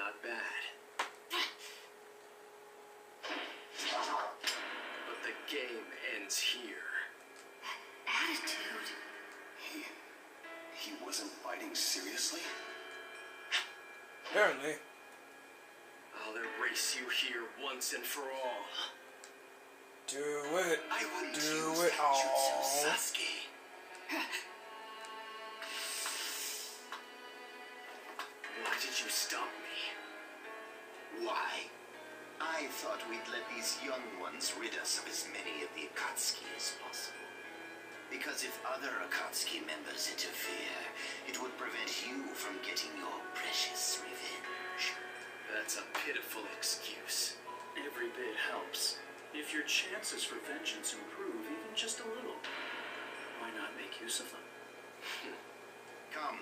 not bad. But the game ends here. Attitude. He wasn't fighting seriously? Apparently. I'll erase you here once and for all. Do it. I wouldn't Do use it that all. jutsu, Sasuke. Why did you stop me? Why? I thought we'd let these young ones rid us of as many of the Akatsuki as possible. Because if other Akatsuki members interfere, it would prevent you from getting your precious revenge. That's a pitiful excuse. Every bit helps. If your chances for vengeance improve even just a little, why not make use of them? Come,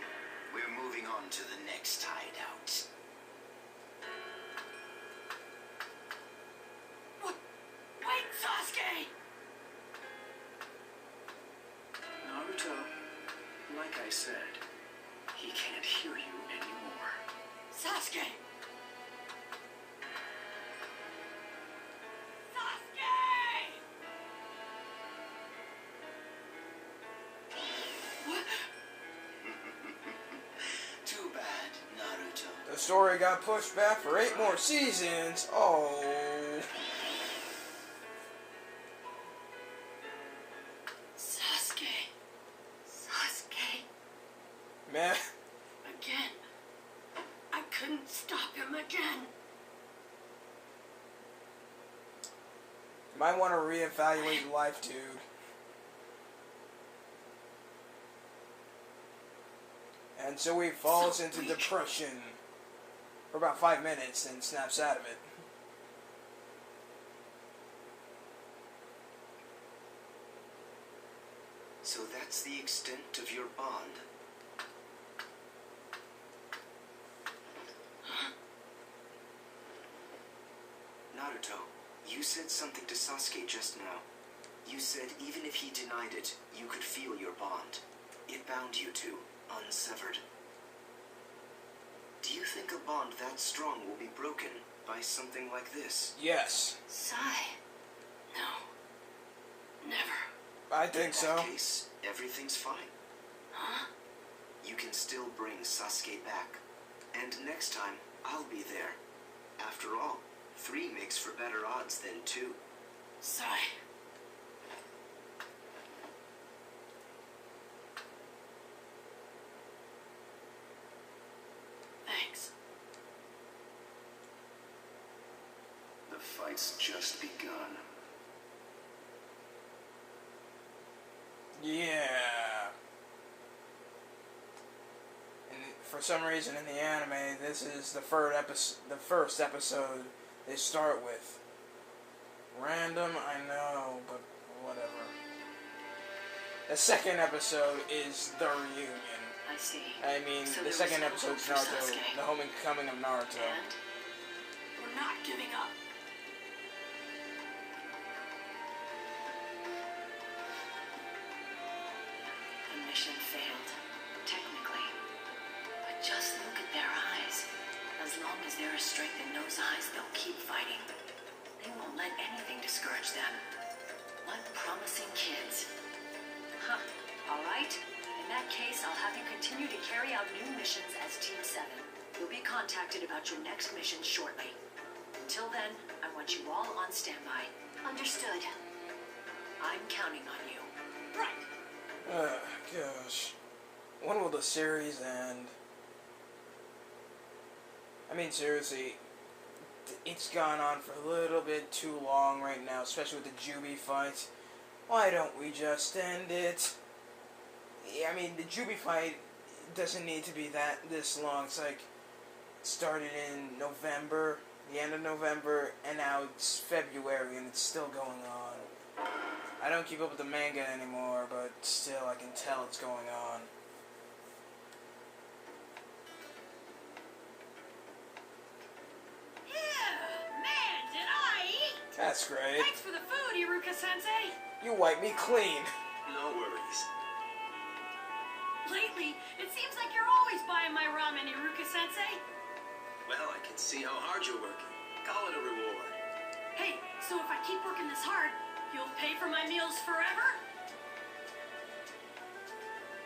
we're moving on to the next hideout. Wait, Sasuke! Naruto, like I said, he can't hear you anymore. Sasuke! Sasuke! What? Too bad, Naruto. The story got pushed back for 8 more seasons. Oh. Sasuke. Sasuke. Man. Again. I couldn't stop him again. Might want to reevaluate life, dude. And so he falls into depression for about 5 minutes and snaps out of it. So that's the extent of your bond. Naruto, you said something to Sasuke just now. You said even if he denied it, you could feel your bond. It bound you two, unsevered. Do you think a bond that strong will be broken by something like this? Yes. Sai. No. Never. I think so. In that case, everything's fine. Huh? You can still bring Sasuke back. And next time, I'll be there. After all, 3 makes for better odds than 2. Sai. Thanks. The fight's just begun. Yeah. And for some reason in the anime, this is the first episode they start with. Random, I know, but whatever. The second episode is the reunion. I see. I mean, So the there was second no episode hope is for Naruto, Sasuke. the homecoming of Naruto. And we're not giving up. The mission failed, technically. But just look at their eyes. As long as there is strength in those eyes, they'll keep fighting. They won't let anything discourage them. What promising kids. Huh. All right. In that case, I'll have you continue to carry out new missions as Team 7. You'll be contacted about your next mission shortly. Until then, I want you all on standby. Understood. I'm counting on you. Right. Gosh. When will the series end? I mean, seriously, it's gone on for a little bit too long right now, especially with the Jubi fight. Why don't we just end it? Yeah, I mean, the Jubi fight doesn't need to be this long. It's like, it started in November, the end of November, and now it's February, and it's still going on. I don't keep up with the manga anymore, but still, I can tell it's going on. Man, did I eat! That's great. Thanks for the food, Iruka-sensei! You wipe me clean. No worries. Lately, it seems like you're always buying my ramen, Iruka-sensei. Well, I can see how hard you're working. Call it a reward. Hey, so if I keep working this hard, you'll pay for my meals forever?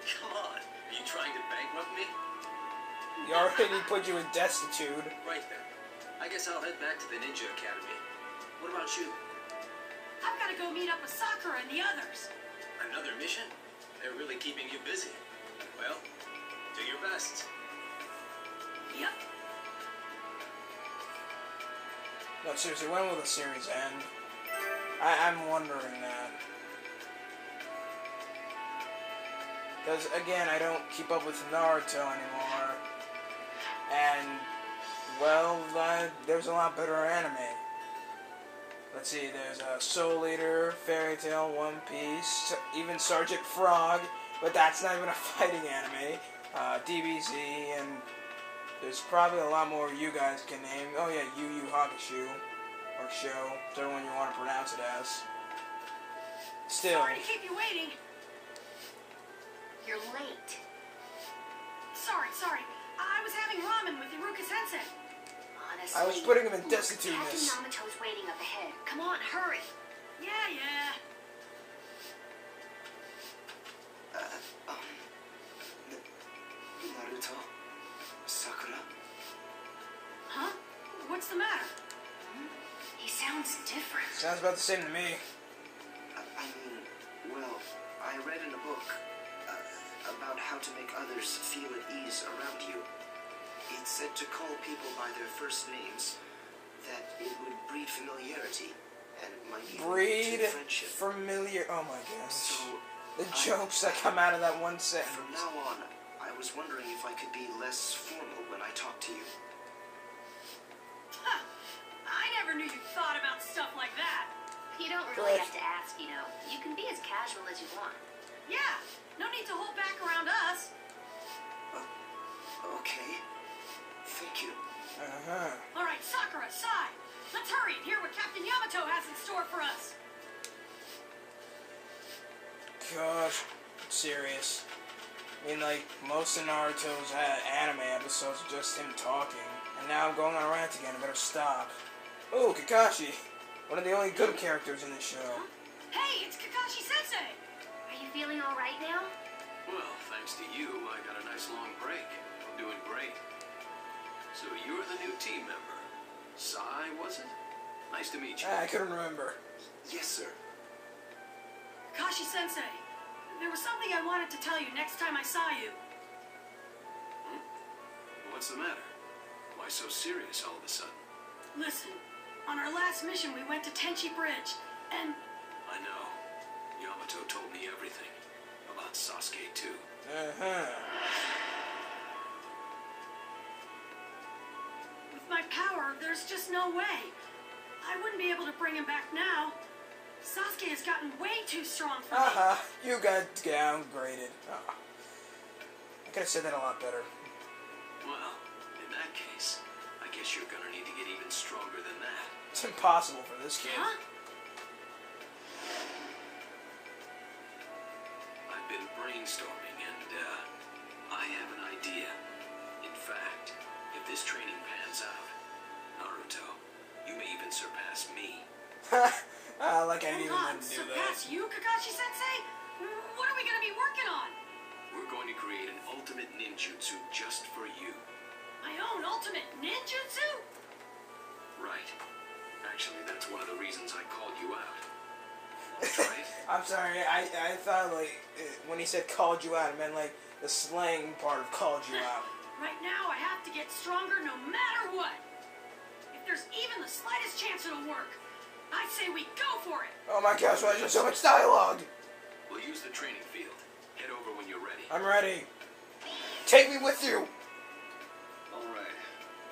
Come on. Are you trying to bankrupt me? He already put you in destitute. Right then. I guess I'll head back to the Ninja Academy. What about you? I've got to go meet up with Sakura and the others. Another mission? They're really keeping you busy. Well, do your best. Yep. No, seriously, when will the series end? I'm wondering that. Because, again, I don't keep up with Naruto anymore. And, well, there's a lot better anime. Let's see, there's Soul Eater, Fairy Tail, One Piece, even Sergeant Frog, but that's not even a fighting anime. DBZ, and there's probably a lot more you guys can name. Oh yeah, Yu Yu Hakusho, or Show, whichever one you want to pronounce it as. Still. Sorry to keep you waiting. You're late. Sorry. I was having ramen with Iruka-sensei. Honestly, I was putting him in look, destituteness. Captain Yamato's waiting up ahead. Come on, hurry. Yeah. Naruto? Sakura? Huh? What's the matter? He sounds different. Sounds about the same to me. I mean, well, I read in a book about how to make others feel at ease around you. It said to call people by their first names, that it would breed familiarity, and it might even lead Breed to friendship. familiar. Oh my gosh. So, The jokes that come out of that one from sentence. now on, I was wondering if I could be less formal when I talk to you. Huh. I never knew you thought about stuff like that. You don't really Good. have to ask, you know. You can be as casual as you want. Yeah. No need to hold back around us. Okay. Thank you. All right, Sakura, Sai. Let's hurry and hear what Captain Yamato has in store for us. Gosh, I'm serious. I mean, like, most of Naruto's anime episodes are just him talking. And now I'm going on a rant again, I better stop. Oh, Kakashi. One of the only good characters in the show. Hey, it's Kakashi-sensei. Are you feeling all right now? Well, thanks to you, I got a nice long break. I'm doing great. So you're the new team member. Sai, was it? Nice to meet you. I couldn't remember. Yes, sir. Kakashi-sensei, there was something I wanted to tell you next time I saw you. What's the matter? Why so serious all of a sudden? Listen, on our last mission we went to Tenchi Bridge, and I know. Yamato told me everything. About Sasuke, too. with my power, there's just no way. I wouldn't be able to bring him back now. Sasuke has gotten way too strong for me. You got downgraded. I could have said that a lot better. Well, in that case, I guess you're gonna need to get even stronger than that. It's impossible for this kid. Huh? I've been brainstorming and, I have an idea. In fact, if this training pans out, Naruto, you may even surpass me. Like I didn't Hold on, even do surpass that. you, Kakashi-sensei? What are we gonna be working on? We're going to create an ultimate ninjutsu just for you. My own ultimate ninjutsu? Right. Actually, that's one of the reasons I called you out. That's right. I'm sorry, I thought, like, when he said called you out, it meant, like, the slang part of called you out. Right now, I have to get stronger no matter what. If there's even the slightest chance it'll work, I say we go for it. Oh my gosh, why is there so much dialogue? We'll use the training field. Head over when you're ready. I'm ready. Take me with you. Alright.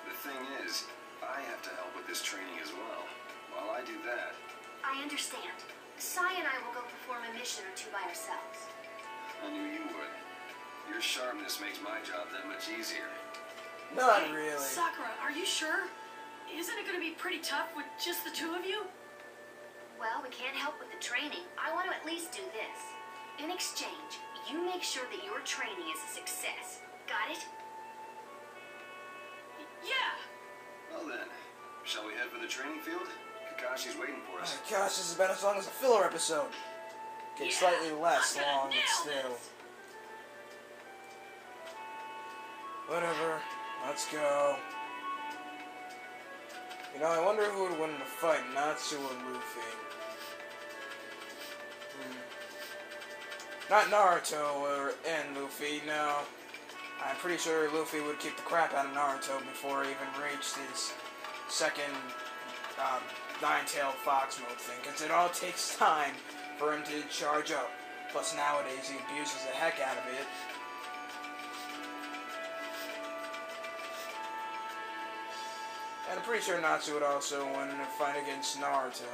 The thing is, I have to help with this training as well. While I do that... I understand. Sai and I will go perform a mission or two by ourselves. I knew you would. Your sharpness makes my job that much easier. Not Hey, really. Sakura, are you sure? Isn't it gonna be pretty tough with just the two of you? Well, we can't help with the training. I want to at least do this. In exchange, you make sure that your training is a success. Got it? Yeah, Well then, shall we head for the training field? Kakashi's waiting for Oh us. my gosh, this is about as long as a filler episode. Okay, slightly less I'm gonna long, but nail still. this. Whatever. Let's go. You know, I wonder who would win in a fight, Natsu or Luffy. Not Naruto and Luffy, no. I'm pretty sure Luffy would kick the crap out of Naruto before he even reached his second nine-tailed fox mode thing, because it all takes time for him to charge up. Plus nowadays he abuses the heck out of it. And I'm pretty sure Natsu would also win in a fight against Naruto.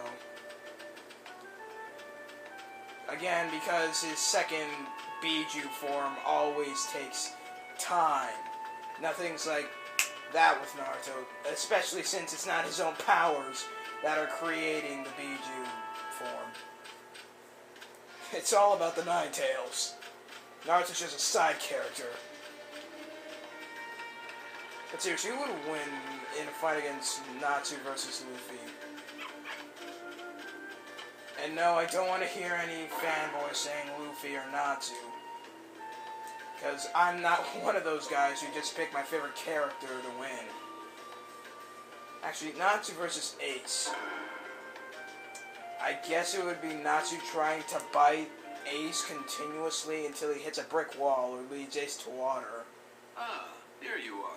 Again, because his second Biju form always takes time. Nothing's like that with Naruto, especially since it's not his own powers that are creating the Biju form. It's all about the Nine Tails. Naruto's just a side character. But seriously, who would win in a fight against Natsu versus Luffy? And no, I don't want to hear any fanboys saying Luffy or Natsu. Because I'm not one of those guys who just pick my favorite character to win. Actually, Natsu versus Ace. I guess it would be Natsu trying to bite Ace continuously until he hits a brick wall or leads Ace to water. Ah, there you are.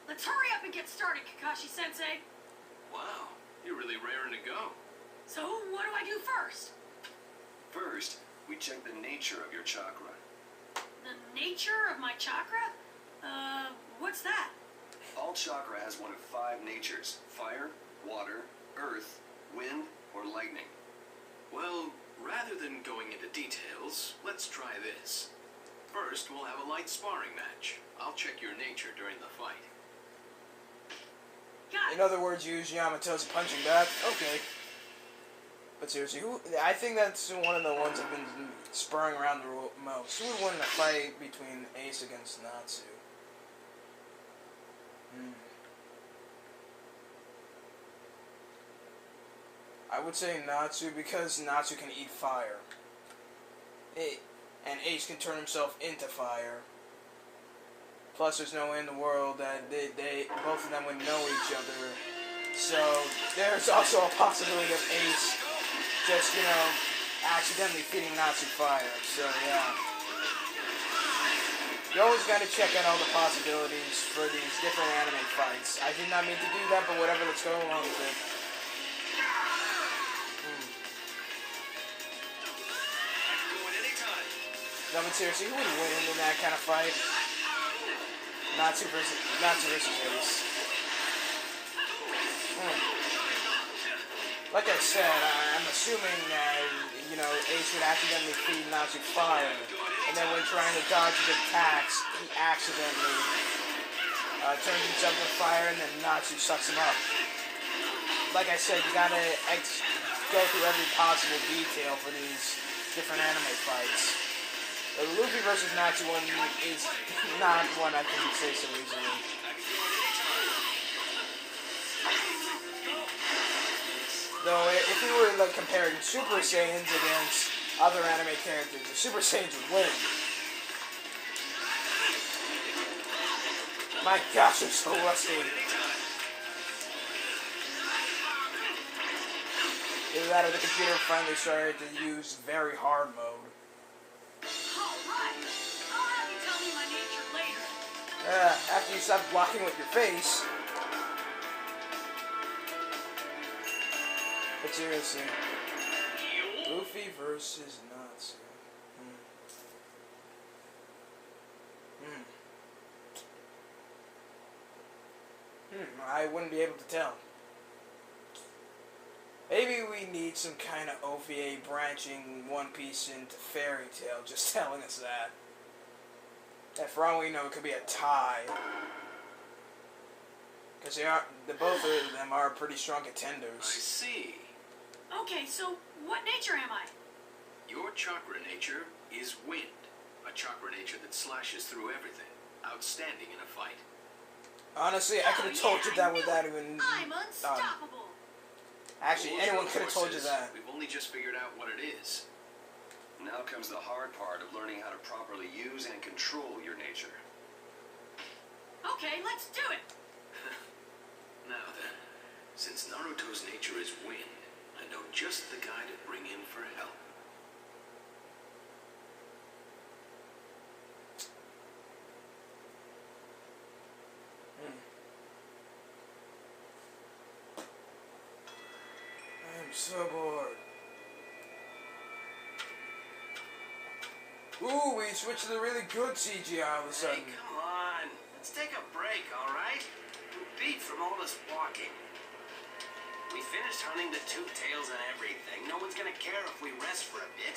Let's hurry up and get started, Kakashi-sensei. Wow, you're really raring to go. So, what do I do first? First, we check the nature of your chakra. The nature of my chakra? What's that? All chakra has one of 5 natures: fire, water, earth, wind, or lightning. Well, rather than going into details, let's try this. First, we'll have a light sparring match. I'll check your nature during the fight. Got In it. other words, use Yamato's punching bag. Okay. But seriously, I think that's one of the ones I've been spurring around the most. Who would win a fight between Ace against Natsu? I would say Natsu because Natsu can eat fire. And Ace can turn himself into fire. Plus, there's no way in the world that they both of them would know each other. So, there's also a possibility of Ace just, you know, accidentally feeding Natsu fire. So, yeah. You always gotta check out all the possibilities for these different anime fights. I did not mean to do that, but whatever, let's go along with it. No, but seriously, who would win in that kind of fight? Natsu versus Ace. Like I said, I'm assuming that, you know, Ace would accidentally feed Natsu fire, and then when trying to dodge his attacks, he accidentally turns himself into fire, and then Natsu sucks him up. Like I said, you gotta go through every possible detail for these different anime fights. The Luffy versus Natsu one is not one I can say so easily. Though, if we were like comparing Super Saiyans against other anime characters, the Super Saiyans would win. My gosh, I'm so rusty. Either that or the computer finally started to use very hard mode. Alright. I'll have you tell me my nature later. After you stop blocking with your face. But seriously, Luffy versus Natsu. I wouldn't be able to tell. Maybe we need some kind of OVA branching One Piece into Fairy Tail, just telling us that. That for all we know, it could be a tie. Because both of them are pretty strong I contenders. see. Okay, so what nature am I? Your chakra nature is wind. A chakra nature that slashes through everything. Outstanding in a fight. Honestly, I could have told you that without even. I'm unstoppable. Actually, Hold anyone your could have told you horses. that. We've only just figured out what it is. Now comes the hard part of learning how to properly use and control your nature. Okay, let's do it. Now then, since Naruto's nature is wind, I know just the guy to bring in for help. I'm so bored. Ooh, we switched to the really good CGI all of a sudden. Hey, come on. Let's take a break, all right? We're beat from all this walking. We finished hunting the two tails and everything. No one's gonna care if we rest for a bit.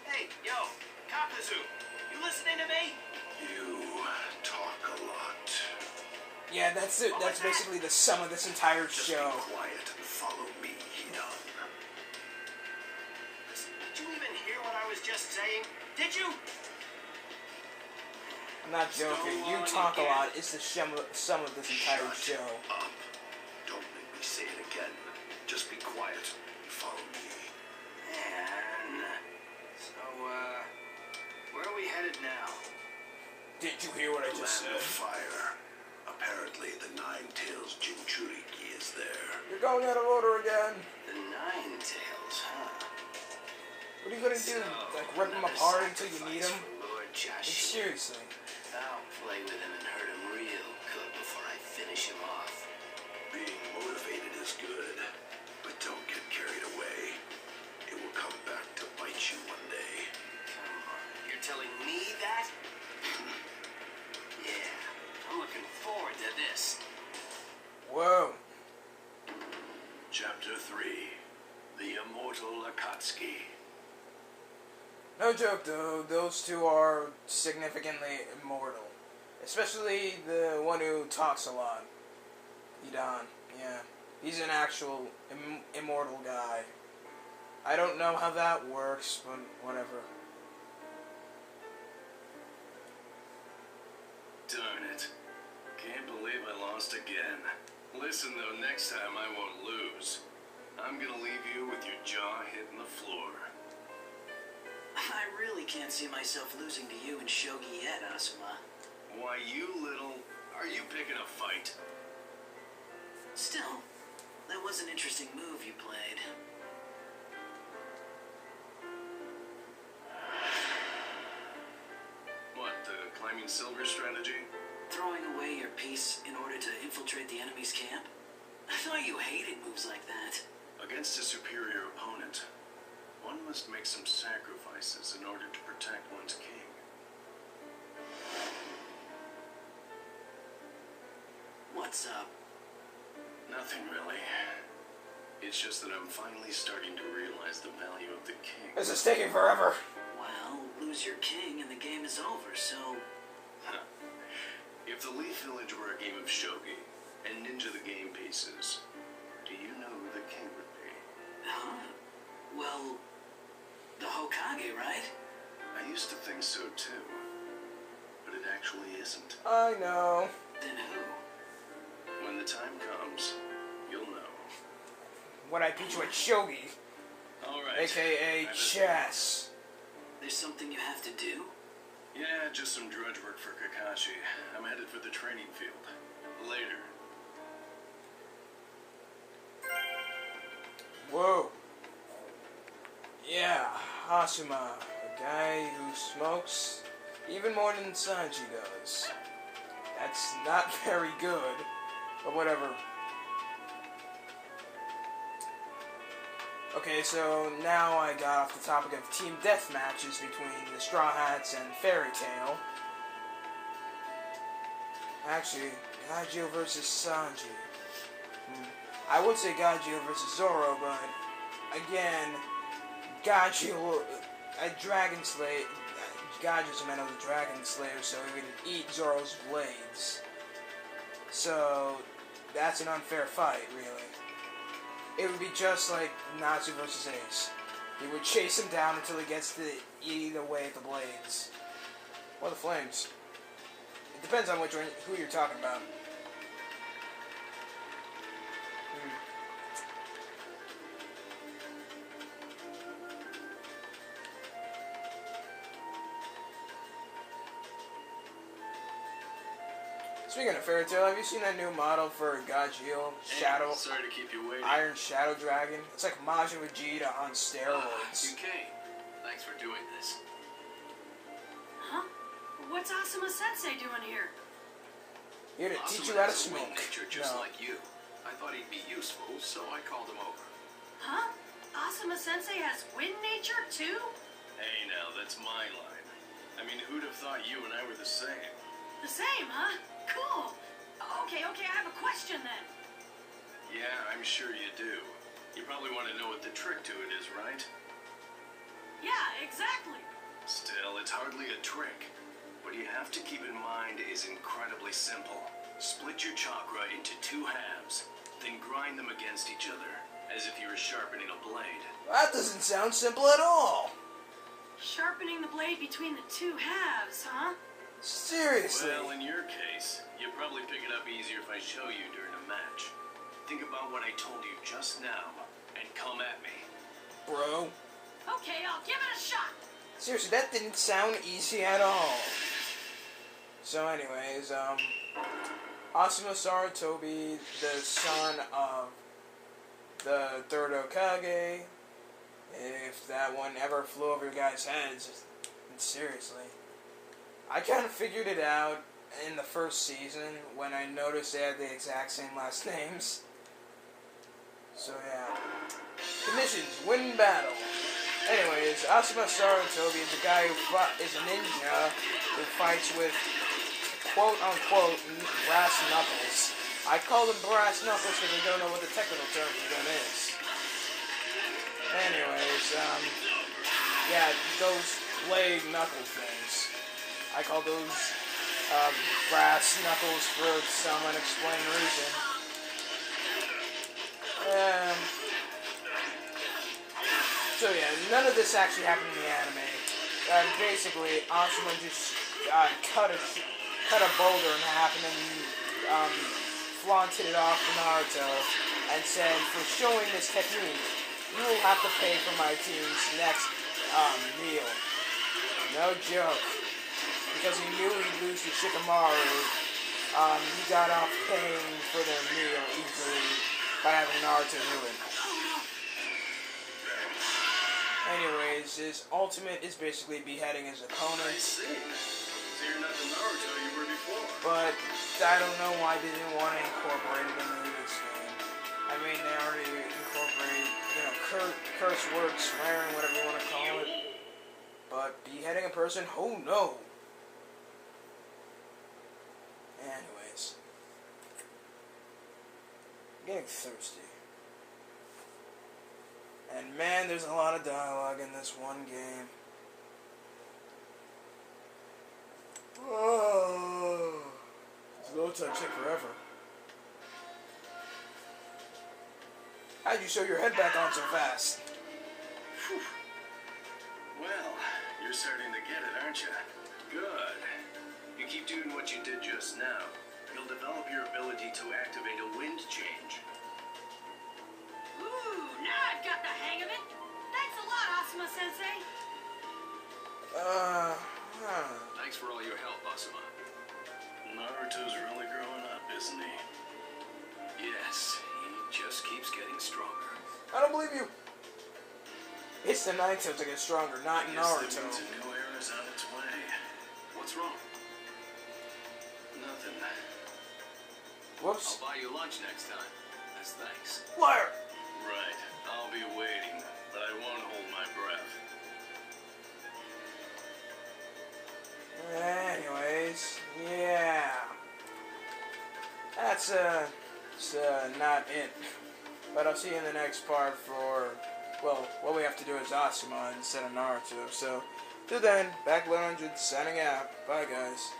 Hey, yo, Kakuzu, you listening to me? You talk a lot. Yeah, that's it. That's basically the sum of this entire Just show. be quiet and follow me, Hidan. Did you even hear what I was just saying? Did you? I'm not joking. You talk a lot. It's the sum of this entire Shut show. up. Don't make me say it again. Just be quiet and follow me. Man. So, where are we headed now? Did you hear what I just Land of said? Fire. Apparently the Nine-Tails Jinchuriki is there. You're going out of order again. The Nine Tails, huh? What are you gonna do? Like rip them apart until you need them? Lord Like, Josh. seriously. I'll play with him and hurt him real good before I finish him off. Being motivated is good, but don't get carried away. It will come back to bite you one day. Come on, you're telling me that? Yeah, I'm looking forward to this. Whoa. Chapter 3. The Immortal Akatsuki. No joke though, those two are significantly immortal. Especially the one who talks a lot. Hidan, yeah. He's an actual immortal guy. I don't know how that works, but whatever. Darn it. Can't believe I lost again. Listen though, next time I won't lose. I'm gonna leave you with your jaw hitting the floor. I really can't see myself losing to you and Shogi yet, Asuma. Why, you little... Are you picking a fight? Still, that was an interesting move you played. What, the climbing silver strategy? Throwing away your piece in order to infiltrate the enemy's camp? I thought you hated moves like that. Against a superior opponent, one must make some sacrifices in order to protect one's king. What's up? Nothing really. It's just that I'm finally starting to realize the value of the king. This is taking forever. Well, lose your king and the game is over, so... If the Leaf Village were a game of shogi, and Ninja the game pieces, do you know who the king would be? Huh? Well, the Hokage, right? I used to think so too, but it actually isn't. I know. Then who? When the time comes, you'll know. When I beat you at Shogi, Alright. aka chess. There's something you have to do? Yeah, just some drudge work for Kakashi. I'm headed for the training field. Later. Whoa. Yeah, Asuma, a guy who smokes even more than Sanji does. That's not very good, but whatever. Okay, so now I got off the topic of team death matches between the Straw Hats and Fairy Tail. Actually, Gajio versus Sanji. I would say Gajio versus Zoro, but again, Gajio, a Dragon Slayer, Gajio's a man of the Dragon Slayer, so he would eat Zoro's blades. So, that's an unfair fight, really. It would be just like Natsu versus Ace. He would chase him down until he gets to eat away at the blades. Or the flames. It depends on who you're talking about. Speaking of Fairy Tail, have you seen that new model for Gajeel Shadow? Sorry to keep you waiting. Iron Shadow Dragon? It's like Majin Vegeta on steroids. You came. Thanks for doing this. Huh? What's Asuma Sensei doing here? Here to teach you Asuma how to has a wind smoke. nature just No. like you. I thought he'd be useful, so I called him over. Huh? Asuma Sensei has wind nature too? Hey, now, that's my line. I mean, who'd have thought you and I were the same? The same, huh? Cool. Okay, I have a question then. Yeah, I'm sure you do. You probably want to know what the trick to it is, right? Yeah, exactly. Still, it's hardly a trick. What you have to keep in mind is incredibly simple. Split your chakra into 2 halves, then grind them against each other, as if you were sharpening a blade. That doesn't sound simple at all. Sharpening the blade between the 2 halves, huh? Seriously. Well, in your case, you'll probably pick it up easier if I show you during a match. Think about what I told you just now, and come at me. Bro. Okay, I'll give it a shot. Seriously, that didn't sound easy at all. So anyways, Asuma Sarutobi, the son of the third Hokage, if that one ever flew over your guys' heads, seriously. I kind of figured it out in the first season when I noticed they had the exact same last names. So yeah. Conditions, win battle. Anyways, Asuma Sarutobi is a guy who is a ninja who fights with quote-unquote brass knuckles. I call them brass knuckles because I don't know what the technical term for them is. Anyways, yeah, those blade knuckle things. I call those brass knuckles for some unexplained reason. So yeah, none of this actually happened in the anime. Basically, Asuma just cut a boulder in half and then flaunted it off to Naruto and said, "For showing this technique, you will have to pay for my team's next meal." No joke. Because he knew he'd lose to Shikamaru, he got off paying for their meal easily by having Naruto do it. Anyways, his ultimate is basically beheading his I opponent. see. So you're not the Naruto you were before. But I don't know why they didn't want to incorporate it into this game. I mean, they already incorporate, curse words, swearing, whatever you want to call it. But beheading a person, oh no. Anyways. I'm getting thirsty. And man, there's a lot of dialogue in this one game. Oh, this load time take forever. How'd you sew your head back on so fast? Whew. Well, you're starting to get it, aren't you? Good. You keep doing what you did just now. You'll develop your ability to activate a wind change. Ooh, now I've got the hang of it. Thanks a lot, Asuma Sensei. Thanks for all your help, Asuma. Naruto's really growing up, isn't he? Yes, he just keeps getting stronger. I don't believe you. It's the Nine Tails to get stronger, not I guess Naruto. that means a new era's on its way. What's wrong? Nothing. Whoops. I'll buy you lunch next time. As thanks. Liar! Right. I'll be waiting, but I won't hold my breath. Anyways, yeah. That's not it. But I'll see you in the next part for, well, what we have to do is Asuma instead of Naruto. So, till then, Back 100 signing out. Bye, guys.